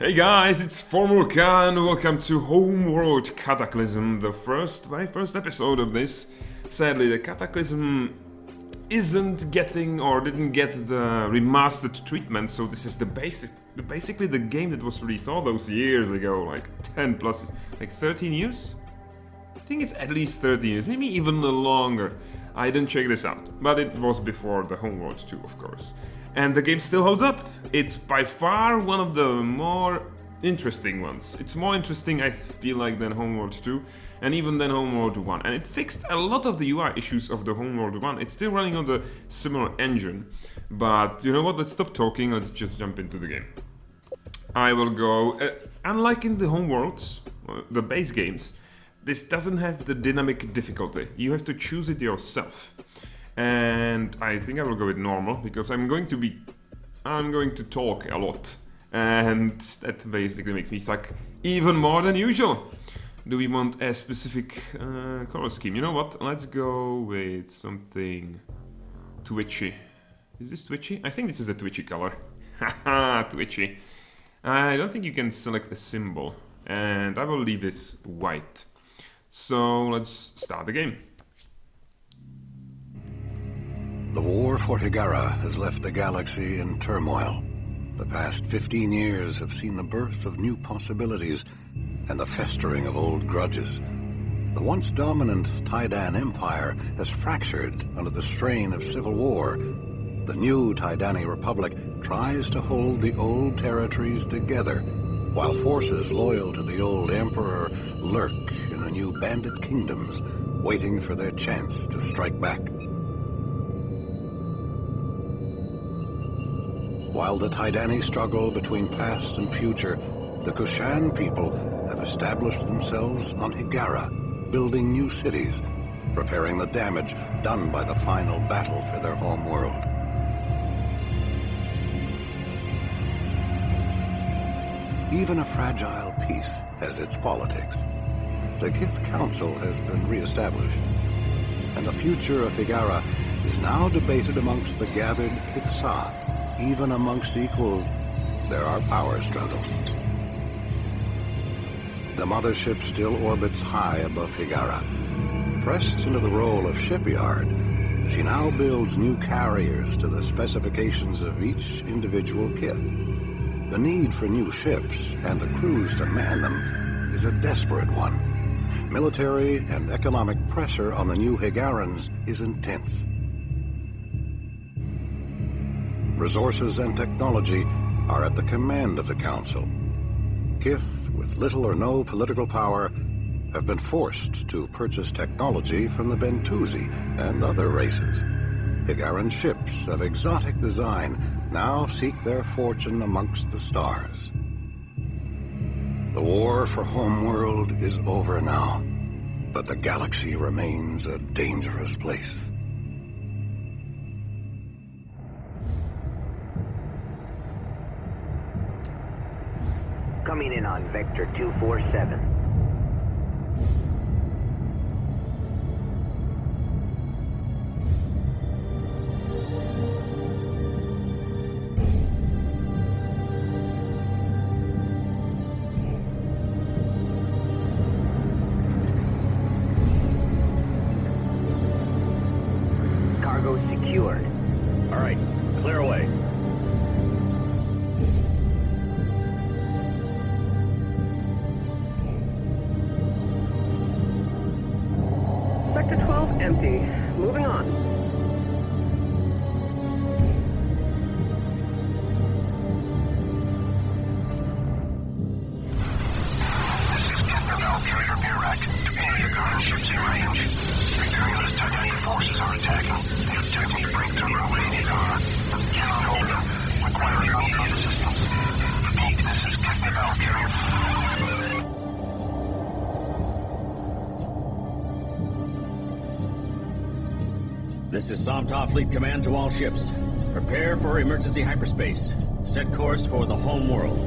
Hey guys, it's Homeworld and welcome to Homeworld Cataclysm, the very first episode of this. Sadly, the Cataclysm isn't getting or didn't get the remastered treatment, so this is basically the game that was released all those years ago, like 10 plus, like 13 years? I think it's at least 13 years, maybe even longer. I didn't check this out, but it was before the Homeworld 2, of course. And the game still holds up. It's by far one of the more interesting ones. It's more interesting, I feel like, than Homeworld 2 and even than Homeworld 1. And it fixed a lot of the UI issues of the Homeworld 1. It's still running on the similar engine. But you know what? Let's stop talking. Let's just jump into the game. I will go... unlike in the Homeworlds, the base games, this doesn't have the dynamic difficulty. You have to choose it yourself. And I think I will go with normal because I'm going to talk a lot, and that basically makes me suck even more than usual. Do we want a specific color scheme? You know what? Let's go with something twitchy. Is this twitchy? I think this is a twitchy color. Haha, twitchy. I don't think you can select a symbol, and I will leave this white. So let's start the game. The war for Hiigara has left the galaxy in turmoil. The past 15 years have seen the birth of new possibilities and the festering of old grudges. The once dominant Taiidan Empire has fractured under the strain of civil war. The new Taidani Republic tries to hold the old territories together, while forces loyal to the old emperor lurk in the new bandit kingdoms, waiting for their chance to strike back. While the Taidani struggle between past and future, the Kushan people have established themselves on Hiigara, building new cities, repairing the damage done by the final battle for their home world. Even a fragile peace has its politics. The Kith Council has been re-established, and the future of Hiigara is now debated amongst the gathered Kithsa. Even amongst equals, there are power struggles. The mothership still orbits high above Hiigara. Pressed into the role of shipyard, she now builds new carriers to the specifications of each individual Kith. The need for new ships and the crews to man them is a desperate one. Military and economic pressure on the new Hiigarans is intense. Resources and technology are at the command of the Council. Kith, with little or no political power, have been forced to purchase technology from the Bentusi and other races. Hiigaran ships of exotic design now seek their fortune amongst the stars. The war for Homeworld is over now, but the galaxy remains a dangerous place. Coming in on Vector 247. Cargo secured. All right, clear away. Sector 12 empty. Moving on. This is Captain Valkyrie Burak. Any Hiigara ships in range. Imperialist Taidani forces are attacking. They attempt to break through our way in Hiigara. Cannot hold them. Require immediate assistance. Repeat, this is Captain Valkyrie. This is Somtov Fleet Command to all ships. Prepare for emergency hyperspace. Set course for the home world.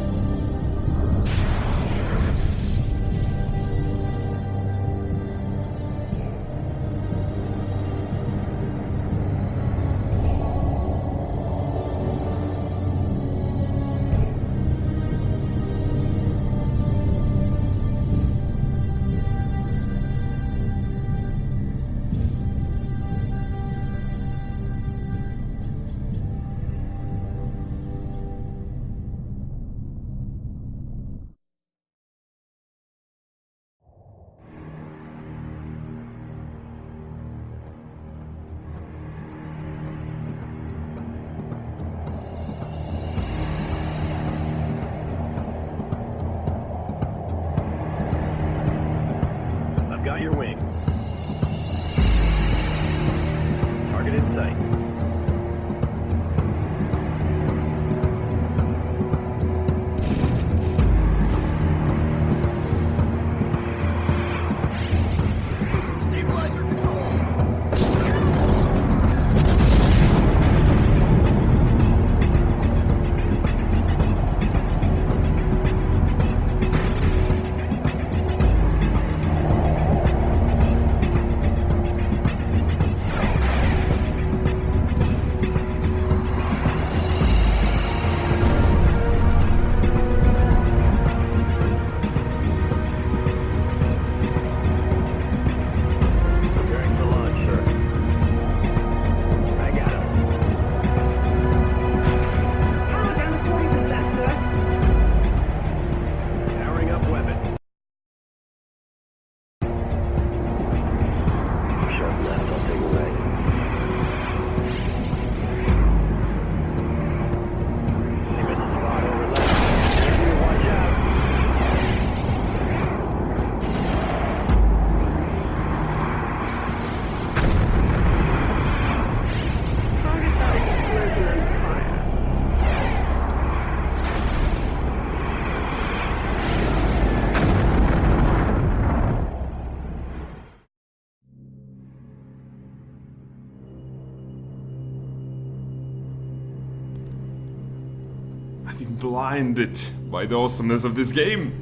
blinded by the awesomeness of this game.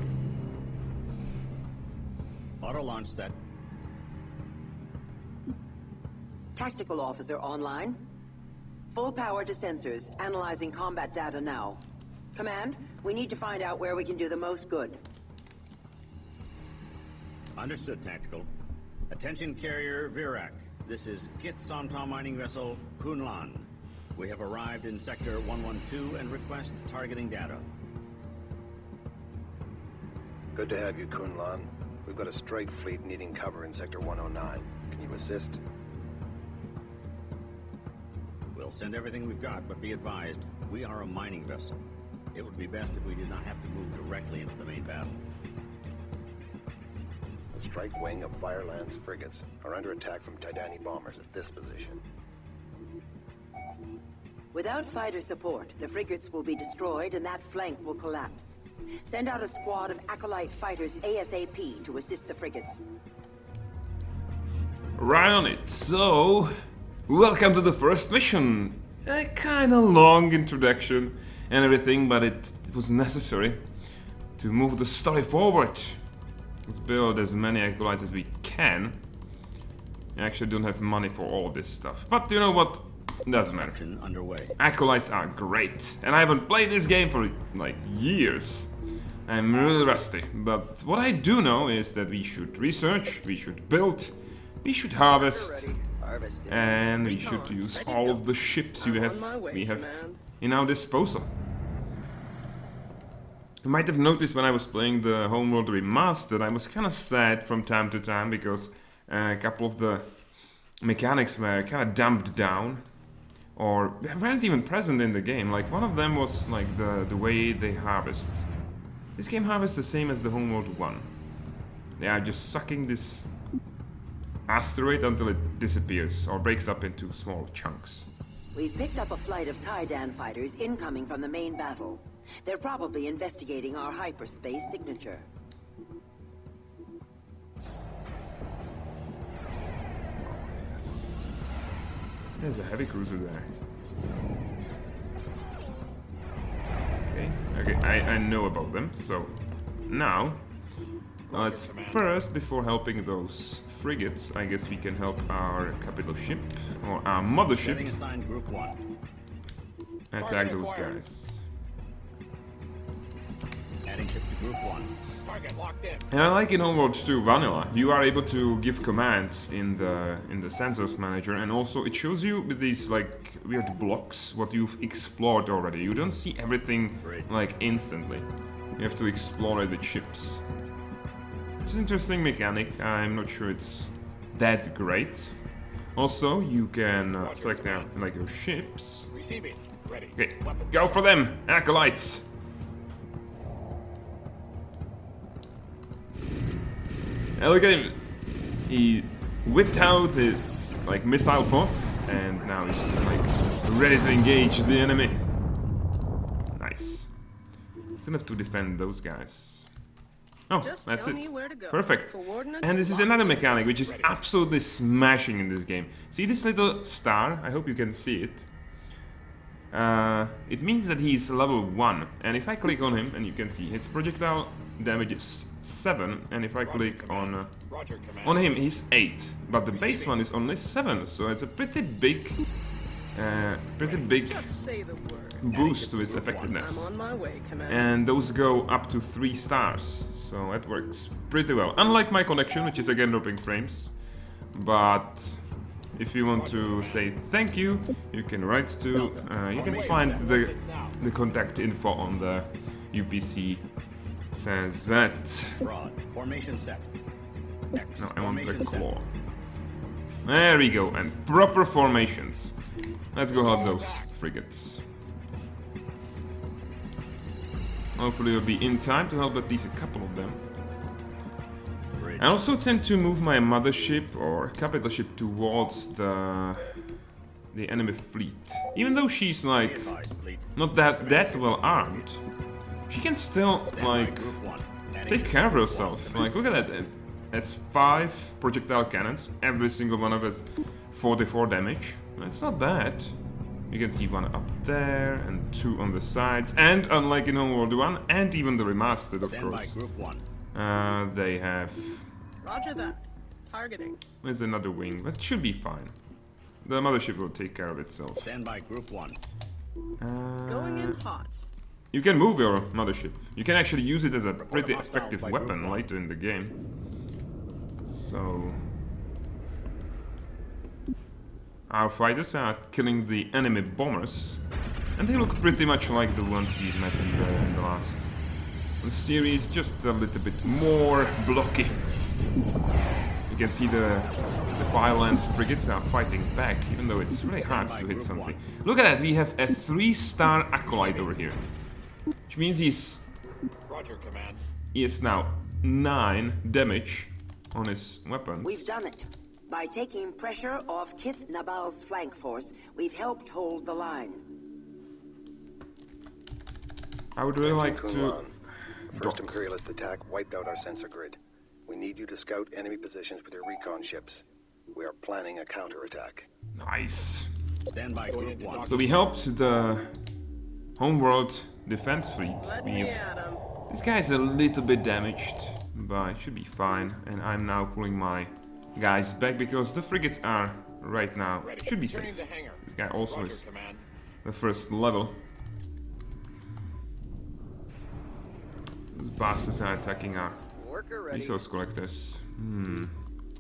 Auto launch set. Tactical officer online. Full power to sensors, analyzing combat data now. Command, we need to find out where we can do the most good. Understood, Tactical. Attention carrier Virak. This is Kith Somta mining vessel Kunlan. We have arrived in sector 112 and request targeting data. Good to have you, Kunlan. We've got a strike fleet needing cover in sector 109. Can you assist? We'll send everything we've got, but be advised, we are a mining vessel. It would be best if we did not have to move directly into the main battle. The strike wing of Fireland's frigates are under attack from Titani bombers at this position. Without fighter support, the frigates will be destroyed and that flank will collapse. Send out a squad of Acolyte fighters ASAP to assist the frigates. Right on it. So, welcome to the first mission. A kinda long introduction and everything, but it was necessary to move the story forward. Let's build as many acolytes as we can. I actually don't have money for all this stuff, but you know what? Doesn't matter. Underway. Acolytes are great, and I haven't played this game for like years. I'm really rusty, but what I do know is that we should research, we should build, we should harvest, and we should use all of the ships we have in our disposal. You might have noticed when I was playing the Homeworld Remastered, I was kind of sad from time to time because a couple of the mechanics were kind of dumbed down or weren't even present in the game. Like one of them was like the way they harvest. This game harvests the same as the Homeworld 1. They are just sucking this asteroid until it disappears or breaks up into small chunks. We've picked up a flight of Taidan fighters incoming from the main battle. They're probably investigating our hyperspace signature. Yes. There's a heavy cruiser there. Okay, I know about them, so now let's first, before helping those frigates, I guess we can help our capital ship, or our mothership, Assigned Group 1. attack those guys. Adding ship to Group 1. Target locked in. And I like in Homeworld 2 Vanilla, you are able to give commands in the Sensors Manager, and also it shows you with these like weird blocks what you've explored already. You don't see everything like instantly. You have to explore it with ships. It's an interesting mechanic. I'm not sure it's that great. Also, you can select down like your ships. Receiving. Ready. Okay, go for them, acolytes. And look at him. He whipped out his like missile pods, and now he's like ready to engage the enemy. Nice. Still have to defend those guys. Oh, that's it. Perfect. And this is another mechanic which is absolutely smashing in this game. See this little star? I hope you can see it. It means that he's level 1, and if I click on him, and you can see his projectile damage is 7, and if I click on him, he's 8, but the base one is only 7, so it's a pretty big boost to his effectiveness. And those go up to 3 stars, so that works pretty well. Unlike my connection, which is again dropping frames, but if you want to say thank you, you can write to, you can find the contact info on the UPC. Says that. Broad. Formation set. X. No, I want the Formation claw. There we go, and proper formations. Let's go help those frigates. Hopefully we'll be in time to help at least a couple of them. I also tend to move my mothership or capital ship towards the enemy fleet. Even though she's like not that well armed, she can still like take care of herself. Like look at that. That's 5 projectile cannons. Every single one of us 44 damage. That's not bad. You can see one up there and two on the sides, and unlike in Homeworld 1 and even the remastered, of Stand by course, Group 1. they have. Roger that. Targeting. There's another wing, but should be fine. The mothership will take care of itself. Stand by Group 1. Going in hot. You can move your mothership. You can actually use it as a pretty hostiles effective by weapon Group 1. later in the game. So our fighters are killing the enemy bombers, and they look pretty much like the ones we met in the last series, just a little bit more blocky. You can see the Violence frigates are fighting back, even though it's really hard to hit something. Look at that, we have a 3-star acolyte over here, which means Roger, Command. he is now 9 damage on his weapons. We've done it. By taking pressure off Kith Nabal's flank force, we've helped hold the line. I would really like to Kunlan. The first dock. Imperialist attack wiped out our sensor grid. We need you to scout enemy positions with your recon ships. We are planning a counterattack. Nice. Stand by Going Group into 1. dock. So we helped the Homeworld Defense Fleet. Let me at him. This guy is a little bit damaged, but it should be fine. And I'm now pulling my guys back because the frigates are right now Ready. should be Turning safe. to hangar. This guy also Roger, is Command. the first level. These bastards are attacking our Worker ready. resource collectors.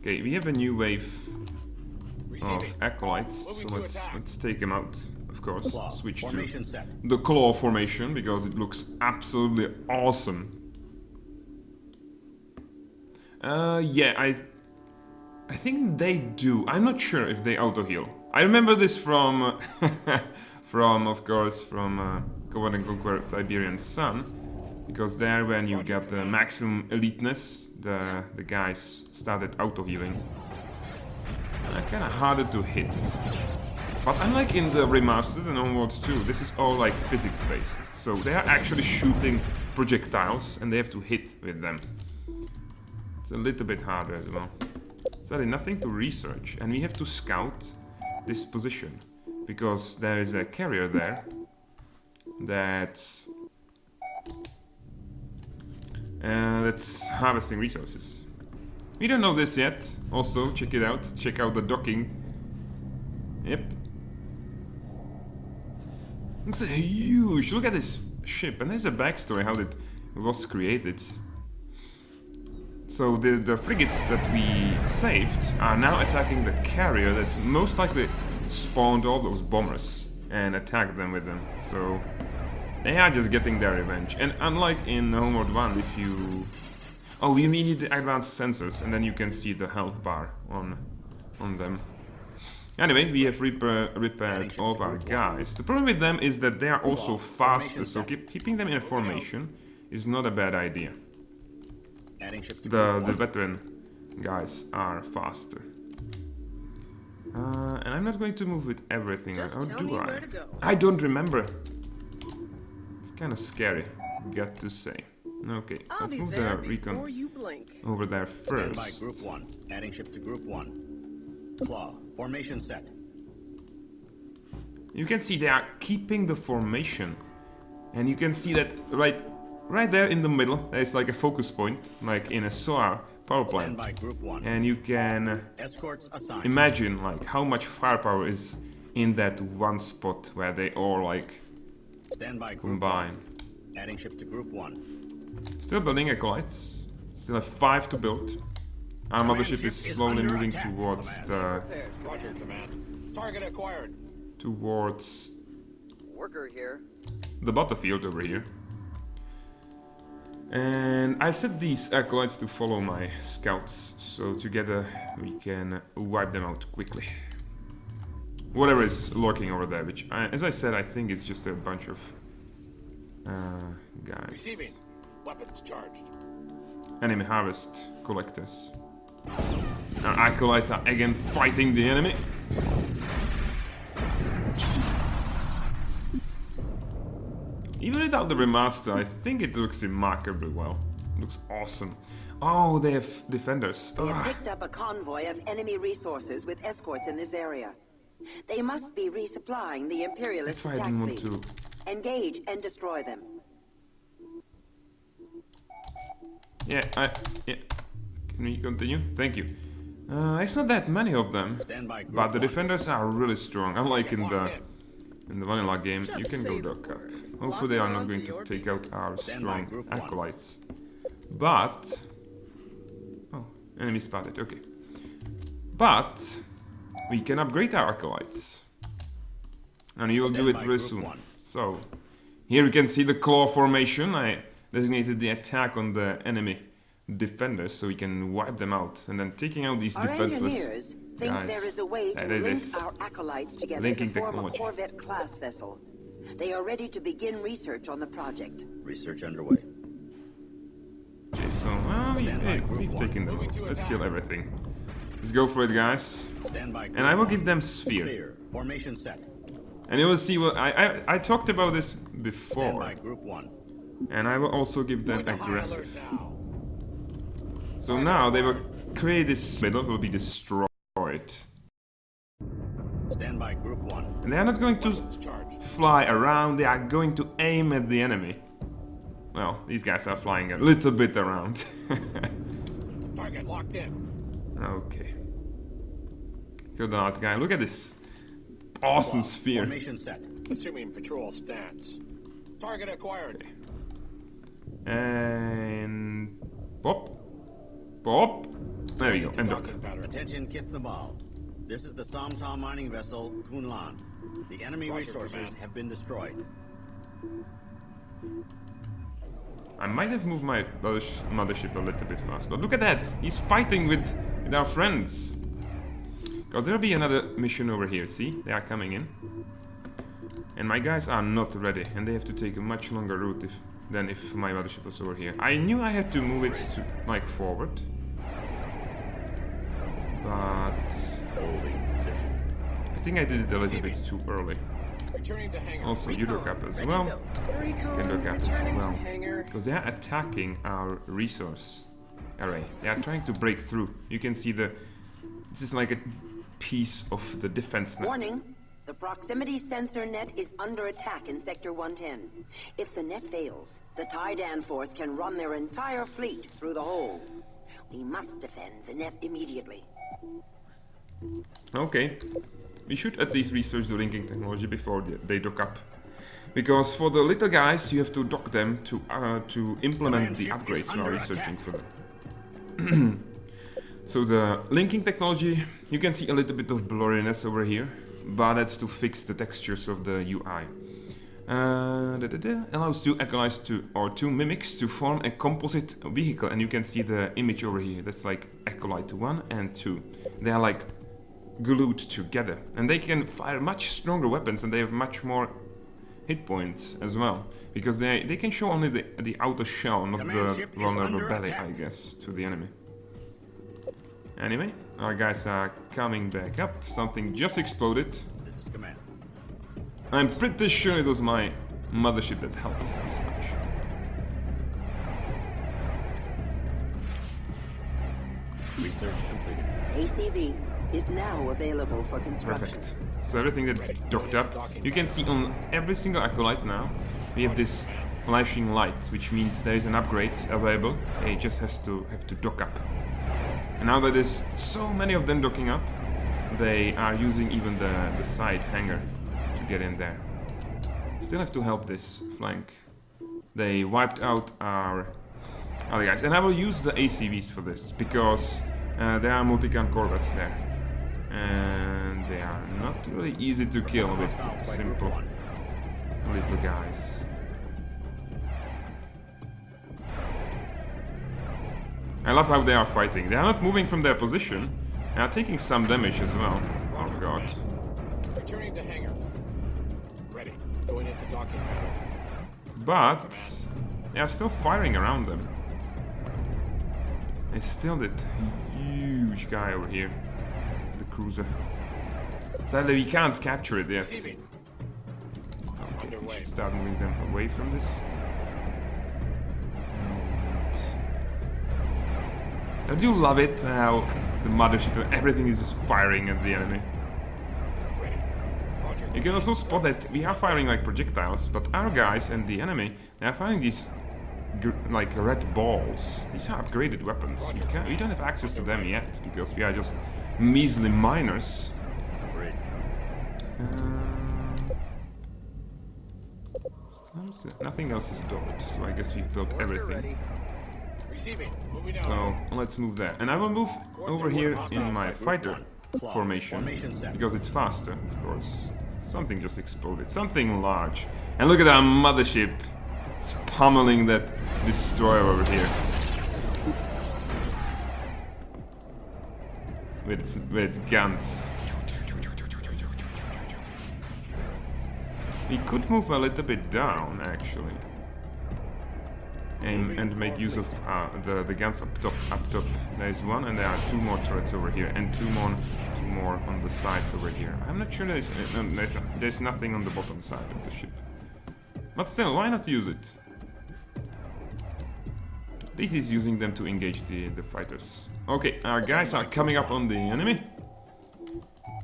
Okay, we have a new wave of Receiving. acolytes, Moving so to attack. let's take them out. Of course, Claw. switch to Formation set. the claw formation because it looks absolutely awesome. Yeah, I think they do. I'm not sure if they auto heal. I remember this from of course from Command and Conquer Tiberian Sun, because there when you get the maximum eliteness, the guys started auto healing. Kind of harder to hit. But unlike in the remastered and Homeworld 2, this is all like physics based. So they are actually shooting projectiles and they have to hit with them. It's a little bit harder as well. Sadly, nothing to research, and we have to scout this position because there is a carrier there that's harvesting resources. We don't know this yet. Also, check it out. Check out the docking. Yep. Looks huge. Look at this ship, and there's a backstory how it was created. So the frigates that we saved are now attacking the carrier that most likely spawned all those bombers and attacked them with them. So they are just getting their revenge. And unlike in Homeworld 1, if you... Oh, you need the advanced sensors, and then you can see the health bar on them. Anyway, we have repaired all of our guys. The problem with them is that they are also faster, so keeping them in a formation is not a bad idea. Adding ship to The Group 1. veteran guys are faster. And I'm not going to move with everything, Just or tell do me I? where to go. I don't remember. It's kind of scary, got to say. Okay, I'll let's be move there the recon before you blink. over there Stand by first. Group 1. Adding ship to Group 1. Claw. Formation set. You can see they are keeping the formation, and you can see that right there in the middle there's like a focus point, like in a solar power Stand plant, by Group 1. and you can Escorts assigned. imagine like how much firepower is in that one spot where they all like Stand by Group combine. 1. Adding ship to Group 1. Still building acolytes. Still have 5 to build. Our mothership ship is is slowly under moving attack, towards Command. Roger, Command. Target acquired. towards Worker here. the battlefield over here. And I set these acolytes to follow my scouts, so together we can wipe them out quickly. Whatever is lurking over there, which, as I said, I think is just a bunch of guys. Receiving. Weapons charged. Enemy harvest collectors. Our acolytes are again fighting the enemy. Even without the remaster, I think it looks remarkably well. It looks awesome. Oh, they have defenders. We have Ugh. picked up a convoy of enemy resources with escorts in this area. They must be resupplying the Imperialist That's why I attack didn't want fleet. to... Engage and destroy them. Yeah. Can we continue? Thank you. It's not that many of them, but the defenders are really strong. Unlike in the vanilla game, you can go dock up. Hopefully they are not going to take out our strong acolytes. But... Oh, enemy spotted, okay. But we can upgrade our acolytes. And we will do it very soon. So, here you can see the claw formation. I designated the attack on the enemy defenders so we can wipe them out. And then taking out these defenseless guys. There is a way to link our acolytes together linking to form technology. a Corvette-class vessel. They are ready to begin research on the project. Research underway. Okay, so we've taken them out. Let's kill everything. Let's go for it, guys. And I will give them sphere. Formation set. And you will see what I talked about this before. Group 1. And I will also give them aggressive. So now they will create this middle will be destroyed. Stand by Group 1. And they are not going to fly around, they are going to aim at the enemy. Well, these guys are flying a little bit around. Target locked in. Okay. Kill the last guy. Look at this awesome sphere. Formation set. Assuming patrol stance. Target acquired. And pop. Pop. There we go. And dock. Attention, Kith Nabal. This is the Somtom mining vessel Kunlan. The enemy resources have been destroyed. I might have moved my mothership a little bit fast, but look at that! He's fighting with our friends. Because there'll be another mission over here, see? They are coming in. And my guys are not ready, and they have to take a much longer route than if my mothership was over here. I knew I had to move it to, like, forward. But... I think I did it a little bit too early. Also, you dock up as well. You can dock up as well. Because they are attacking our resource array. They are trying to break through. You can see this is like a piece of the defense net. Warning. The proximity sensor net is under attack in Sector 110. If the net fails, the Taidan force can run their entire fleet through the hole. We must defend the net immediately. Okay. We should at least research the linking technology before they dock up. Because for the little guys, you have to dock them to implement the upgrades we are researching for them. So the linking technology, you can see a little bit of blurriness over here, but that's to fix the textures of the UI. Allows two acolytes or two mimics to form a composite vehicle, and you can see the image over here. That's like acolyte 1 and 2. They are like glued together, and they can fire much stronger weapons, and they have much more hit points as well, because they can show only the outer shell, not the vulnerable belly, I guess, to the enemy. Anyway, our guys are coming back up. Something just exploded. This is command. I'm pretty sure it was my mothership that helped this much. Research completed. ACV is now available for construction. Perfect. So everything that docked up, you can see on every single acolyte now, we have this flashing light, which means there is an upgrade available. It just have to dock up. And now that there's so many of them docking up, they are using even the side hangar to get in there. Still have to help this flank. They wiped out our other guys, and I will use the ACVs for this because there are multi-gun corvettes there, and they are not really easy to kill with simple little guys. I love how they are fighting. They are not moving from their position. They are taking some damage as well. Oh god. Returning to hangar. Ready. Going into docking. But they are still firing around them. There's still that huge guy over here. The cruiser. Sadly we can't capture it yet. Okay, we should start moving them away from this. I do love it how the mothership, everything is just firing at the enemy. Ready. You can also spot that we are firing like projectiles, but our guys and the enemy, they are firing these like red balls. These are upgraded weapons. We don't have access to them yet because we are just measly miners. Nothing else is docked, so I guess we've built everything. So let's move there, and I will move over here in my fighter formation because it's faster, of course. Something just exploded, something large, and look at our mothership. It's pummeling that destroyer over here with its guns. We could move a little bit down, actually, and make use of the guns up top. There's one, and there are two more turrets over here, and two more on the sides over here. I'm not sure there's nothing on the bottom side of the ship, but still, why not use it? This is using them to engage the fighters. Okay, our guys are coming up on the enemy.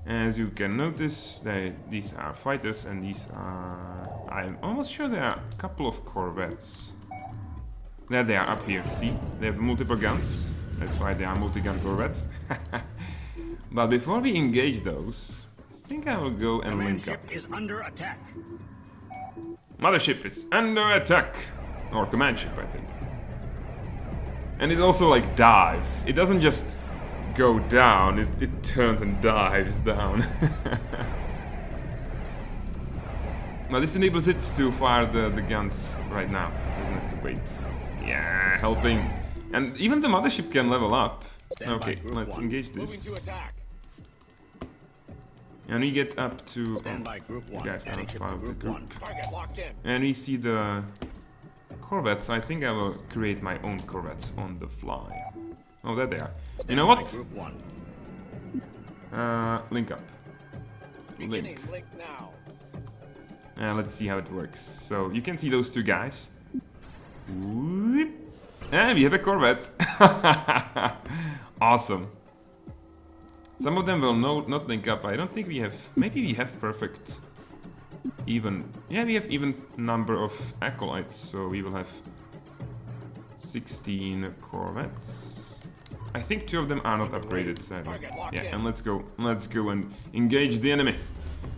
As you can notice, these are fighters, and these are... I'm almost sure there are a couple of corvettes. There they are up here, see? They have multiple guns. That's why they are multi-gun corvettes. But before we engage those, I think I will go and link up. Command ship is under attack. Mothership is under attack! Or command ship, I think. And it also like dives. It doesn't just go down, it turns and dives down. But this enables it to fire the guns right now. Doesn't have to wait. Yeah, helping. And even the mothership can level up. Okay, let's engage this. And we get up to... you guys are not part of the group. And we see the corvettes. I think I will create my own corvettes on the fly. Oh, there they are. You know what? Link up. Link. Let's see how it works. So you can see those two guys. Whoop. And we have a corvette. Awesome. Some of them will not link up. I don't think we have... Maybe we have perfect... even... Yeah, we have even number of acolytes. So we will have 16 corvettes. I think 2 of them are not upgraded, sadly. Yeah, and let's go and engage the enemy.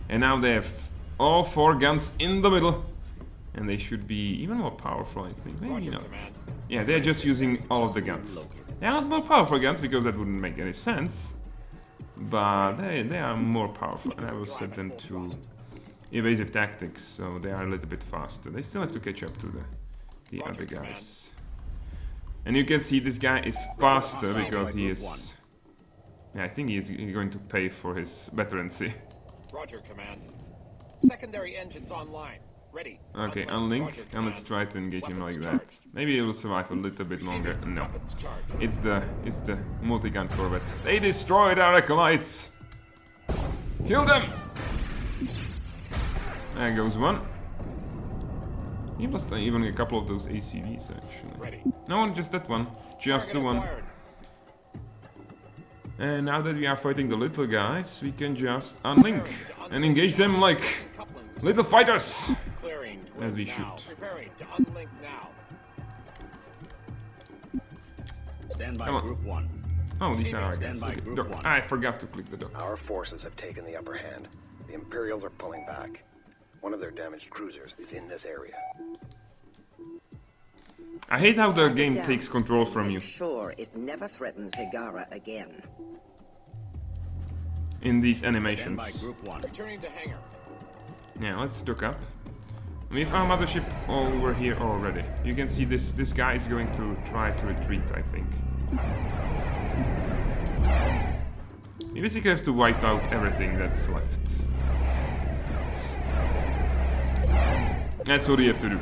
And now they have all 4 guns in the middle. And they should be even more powerful, I think. Maybe not. Yeah, they're just using all of the guns. They are not more powerful guns, because that wouldn't make any sense. But they are more powerful, and I will set them to evasive tactics, so they are a little bit faster. They still have to catch up to the other guys. And you can see this guy is faster because he is... Yeah, I think he is going to pay for his veterancy. Roger, Command. Secondary engines online. Ready. Okay, unlink, and let's try to engage him like that. Maybe he will survive a little bit longer. No. It's the multi-gun corvettes. They destroyed our acolytes! Kill them! There goes one. He lost even a couple of those ACVs, actually. No, just that one. Just the one. And now that we are fighting the little guys, we can just unlink and engage them like little fighters! As we should. Come on. Oh, these are our guys. Okay. Dock. I forgot to click the dock. Our forces have taken the upper hand. The Imperials are pulling back. One of their damaged cruisers is in this area. I hate how the game takes control from you. Sure, it never threatens Hiigara again. In these animations. Returning to hangar. Yeah, let's dock up. We have our mothership over here already. You can see this guy is going to try to retreat, I think. You basically have to wipe out everything that's left. That's what you have to do.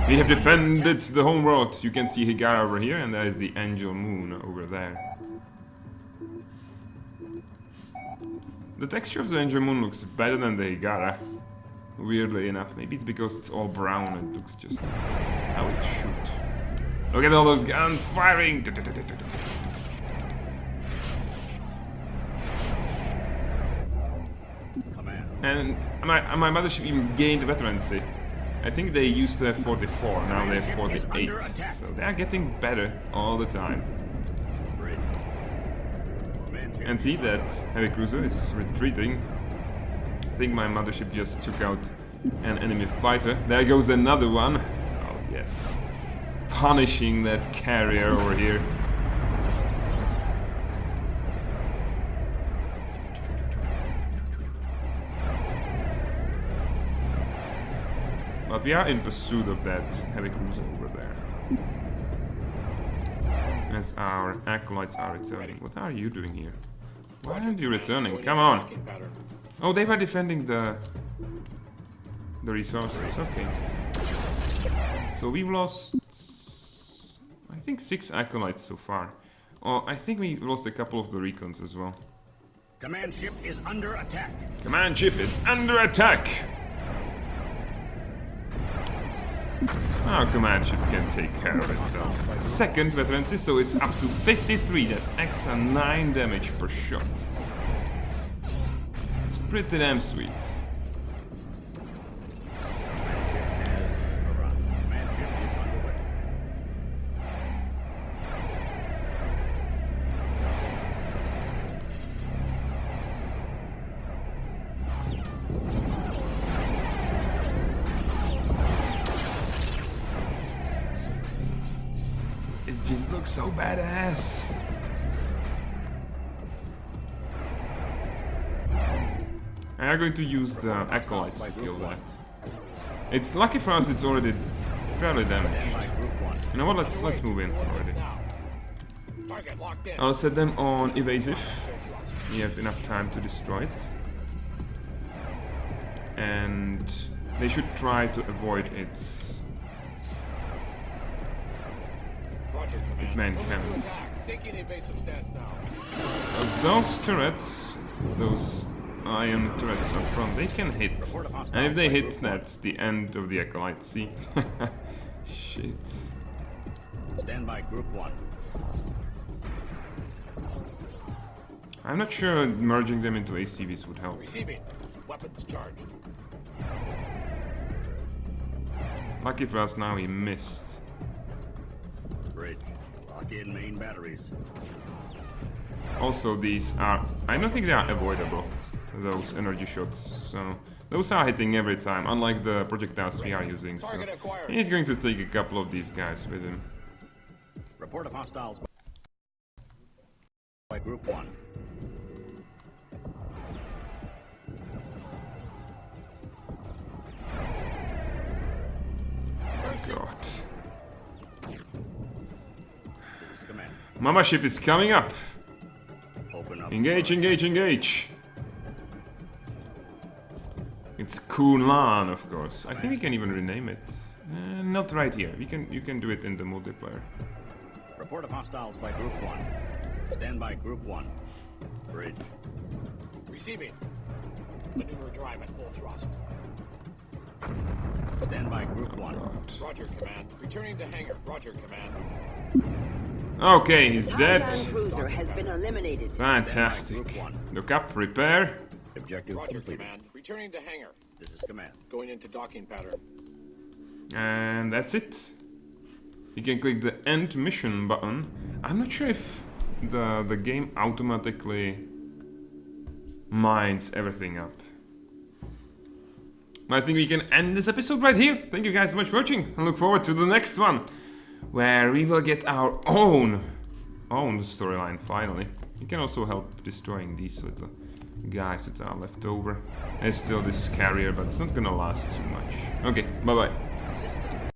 We have defended the homeworld. You can see Hiigara over here, and there is the Angel Moon over there. The texture of the Angel Moon looks better than the Hiigara. Weirdly enough. Maybe it's because it's all brown and looks just how it should. Look at all those guns firing! Command. And my mothership even gained veterancy. I think they used to have 44, now they have 48. So they are getting better all the time. And see that heavy cruiser is retreating. I think my mothership just took out an enemy fighter. There goes another one. Oh yes. Punishing that carrier over here. But we are in pursuit of that heavy cruiser over there. As our acolytes are returning. What are you doing here? Why aren't you returning? Come on! Oh, they were defending the resources. Okay. So we've lost, I think, 6 acolytes so far. Oh, I think we lost a couple of the recons as well. Command ship is under attack. Command ship is under attack! Our command ship can take care of itself. Second veterancy, so it's up to 53. That's extra 9 damage per shot. It's pretty damn sweet. It just looks so badass. We are going to use the acolytes to kill that. It's lucky for us. It's already fairly damaged. You know what? Let's move in already. I'll set them on evasive. We have enough time to destroy it, and they should try to avoid its main cannons. Those turrets, those iron turrets up front, they can hit. And if they hit, that's the end of the acolyte. See? Shit. Stand by Group 1. I'm not sure merging them into ACVs would help. Receiving. Weapons charged. Lucky for us now, he missed. Bridge. Lock in main batteries. Also, these are... I don't think they are avoidable, those energy shots. So, those are hitting every time, unlike the projectiles we are using. So, he's going to take a couple of these guys with him. Report of hostiles by Group 1. God. This is command. Mama ship is coming up. Open up. Engage, engage, engage. It's Kunlan, of course. I think we can even rename it. Not right here. You can do it in the multiplayer. Report of hostiles by Group 1. Stand by Group 1. Bridge. Receiving. Maneuver drive at full thrust. Stand by Group 1. Roger, Command. Returning to hangar. Roger, Command. Okay, he's dead. Cruiser has been eliminated. Fantastic. Look up, repair. Objective Roger, completed. Command. Returning to hangar. This is command. Going into docking pattern. And that's it. You can click the end mission button. I'm not sure if the game automatically mines everything up. But I think we can end this episode right here. Thank you guys so much for watching. I look forward to the next one, where we will get our own storyline finally. You can also help destroying these little guys that are left over. There's still this carrier, but it's not gonna last too much. Okay, bye bye.